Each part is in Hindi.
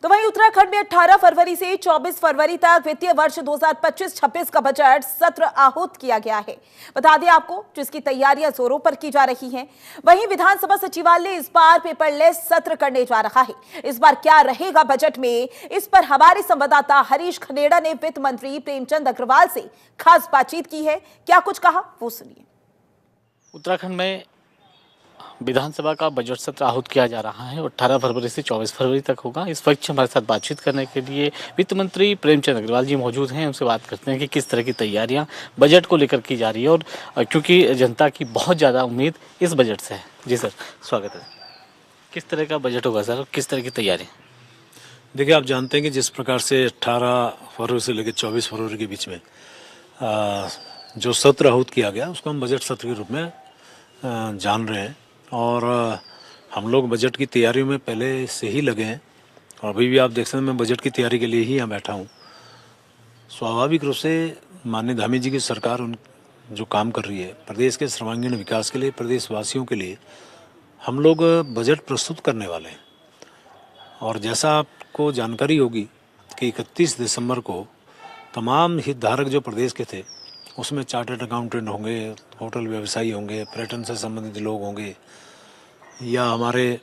तो वहीं उत्तराखंड में 18 फरवरी से 24 फरवरी तक वित्तीय वर्ष 2025-26 का बजट सत्र आहूत किया गया है। बता दें आपको, जिसकी तैयारियां जोरों पर की जा रही हैं। वहीं विधानसभा सचिवालय इस बार पेपरलेस सत्र करने जा रहा है। इस बार क्या रहेगा बजट में, इस पर हमारे संवाददाता हरीश खनेड़ा ने वित्त मंत्री प्रेमचंद अग्रवाल से खास बातचीत की है। क्या कुछ कहा, वो सुनिए। उत्तराखंड में विधानसभा का बजट सत्र आहूत किया जा रहा है और 18 फरवरी से 24 फरवरी तक होगा। इस वक्त हमारे साथ बातचीत करने के लिए वित्त मंत्री प्रेमचंद अग्रवाल जी मौजूद हैं। उनसे बात करते हैं कि किस तरह की तैयारियां बजट को लेकर की जा रही है और क्योंकि जनता की बहुत ज़्यादा उम्मीद इस बजट से है। जी सर, स्वागत है। किस तरह का बजट होगा सर, किस तरह की तैयारी? देखिए, आप जानते हैं कि जिस प्रकार से 18 फरवरी से लेकर 24 फरवरी के बीच में जो सत्र आहूत किया गया उसको हम बजट सत्र के रूप में जान रहे हैं और हम लोग बजट की तैयारियों में पहले से ही लगे हैं और अभी भी आप देख सकते हैं मैं बजट की तैयारी के लिए ही यहाँ बैठा हूँ। स्वाभाविक रूप से माननीय धामी जी की सरकार जो काम कर रही है प्रदेश के सर्वांगीण विकास के लिए, प्रदेशवासियों के लिए हम लोग बजट प्रस्तुत करने वाले हैं। और जैसा आपको जानकारी होगी कि 31 दिसंबर को तमाम हितधारक जो प्रदेश के थे उसमें चार्टर्ड अकाउंटेंट होंगे, होटल व्यवसायी होंगे, पर्यटन से संबंधित लोग होंगे या हमारे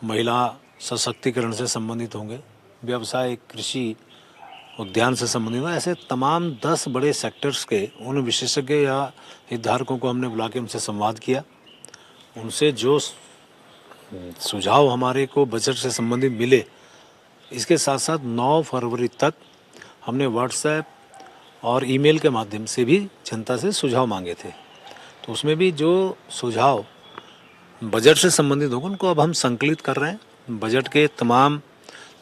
महिला सशक्तिकरण से संबंधित होंगे, व्यवसाय, कृषि, उद्यान से संबंधित होंगे। ऐसे तमाम 10 बड़े सेक्टर्स के उन विशेषज्ञ या हितधारकों को हमने बुला के उनसे संवाद किया। उनसे जो सुझाव हमारे को बजट से संबंधित मिले, इसके साथ साथ 9 फरवरी तक हमने व्हाट्सएप और ईमेल के माध्यम से भी जनता से सुझाव मांगे थे। तो उसमें भी जो सुझाव बजट से संबंधित होगा उनको अब हम संकलित कर रहे हैं। बजट के तमाम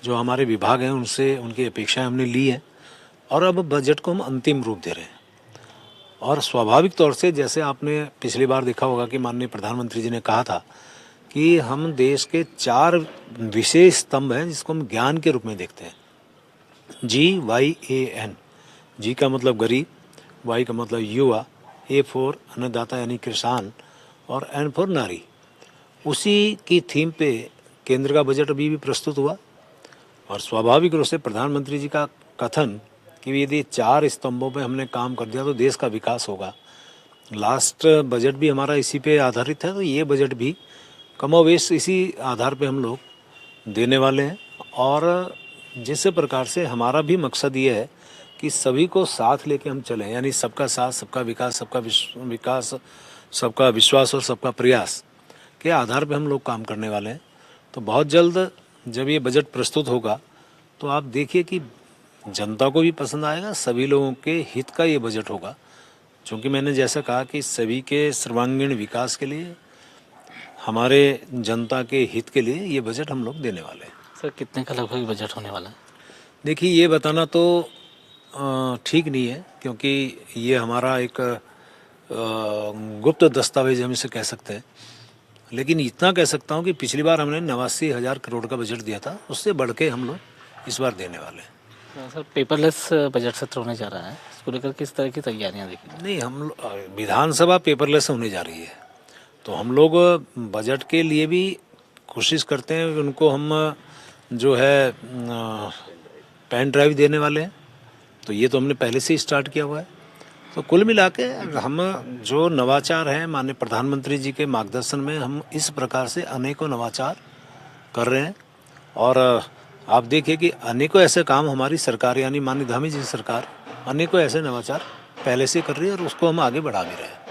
जो हमारे विभाग हैं उनसे उनकी अपेक्षाएं हमने ली हैं और अब बजट को हम अंतिम रूप दे रहे हैं। और स्वाभाविक तौर से जैसे आपने पिछली बार देखा होगा कि माननीय प्रधानमंत्री जी ने कहा था कि हम देश के 4 विशेष स्तंभ हैं जिसको हम ज्ञान के रूप में देखते हैं। GYAN, जी का मतलब गरीब, वाई का मतलब युवा, A फॉर अन्नदाता यानी किसान और N फॉर नारी। उसी की थीम पे केंद्र का बजट अभी भी प्रस्तुत हुआ और स्वाभाविक रूप से प्रधानमंत्री जी का कथन कि यदि 4 स्तंभों पे हमने काम कर दिया तो देश का विकास होगा। लास्ट बजट भी हमारा इसी पे आधारित है, तो ये बजट भी कमोवेश इसी आधार पे हम लोग देने वाले हैं। और जिस प्रकार से हमारा भी मकसद ये है कि सभी को साथ लेके हम चलें, यानी सबका साथ, सबका विकास, सबका विश्वास और सबका प्रयास के आधार पे हम लोग काम करने वाले हैं। तो बहुत जल्द जब ये बजट प्रस्तुत होगा तो आप देखिए कि जनता को भी पसंद आएगा, सभी लोगों के हित का ये बजट होगा। क्योंकि मैंने जैसा कहा कि सभी के सर्वांगीण विकास के लिए, हमारे जनता के हित के लिए ये बजट हम लोग देने वाले हैं। सर, कितने का लगभग बजट होने वाला है? देखिए, ये बताना तो ठीक नहीं है क्योंकि ये हमारा एक गुप्त दस्तावेज हम इसे कह सकते हैं। लेकिन इतना कह सकता हूँ कि पिछली बार हमने 89,000 करोड़ का बजट दिया था, उससे बढ़ के हम लोग इस बार देने वाले हैं। सर, पेपरलेस बजट सत्र होने जा रहा है, इसको लेकर किस तरह की तैयारियां देखी? नहीं, हम विधानसभा पेपरलेस होने जा रही है तो हम लोग बजट के लिए भी कोशिश करते हैं। उनको हम जो है पेन ड्राइव देने वाले हैं, तो ये तो हमने पहले से ही स्टार्ट किया हुआ है। तो कुल मिला के हम जो नवाचार हैं माननीय प्रधानमंत्री जी के मार्गदर्शन में हम इस प्रकार से अनेकों नवाचार कर रहे हैं। और आप देखिए कि अनेकों ऐसे काम हमारी सरकार यानी माननीय धामी जी की सरकार अनेकों ऐसे नवाचार पहले से कर रही है और उसको हम आगे बढ़ा भी रहे हैं।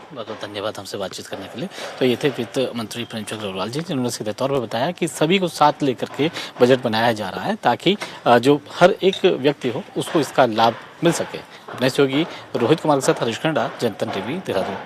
बहुत बहुत धन्यवाद हमसे बातचीत करने के लिए। तो ये थे वित्त मंत्री प्रेमचंद अग्रवाल जी, जिन्होंने सीधे तौर पर बताया कि सभी को साथ लेकर के बजट बनाया जा रहा है ताकि जो हर एक व्यक्ति हो उसको इसका लाभ मिल सके। अपने सहयोगी रोहित कुमार के साथ हरीश खनेड़ा, जनतन टीवी, देहरादून।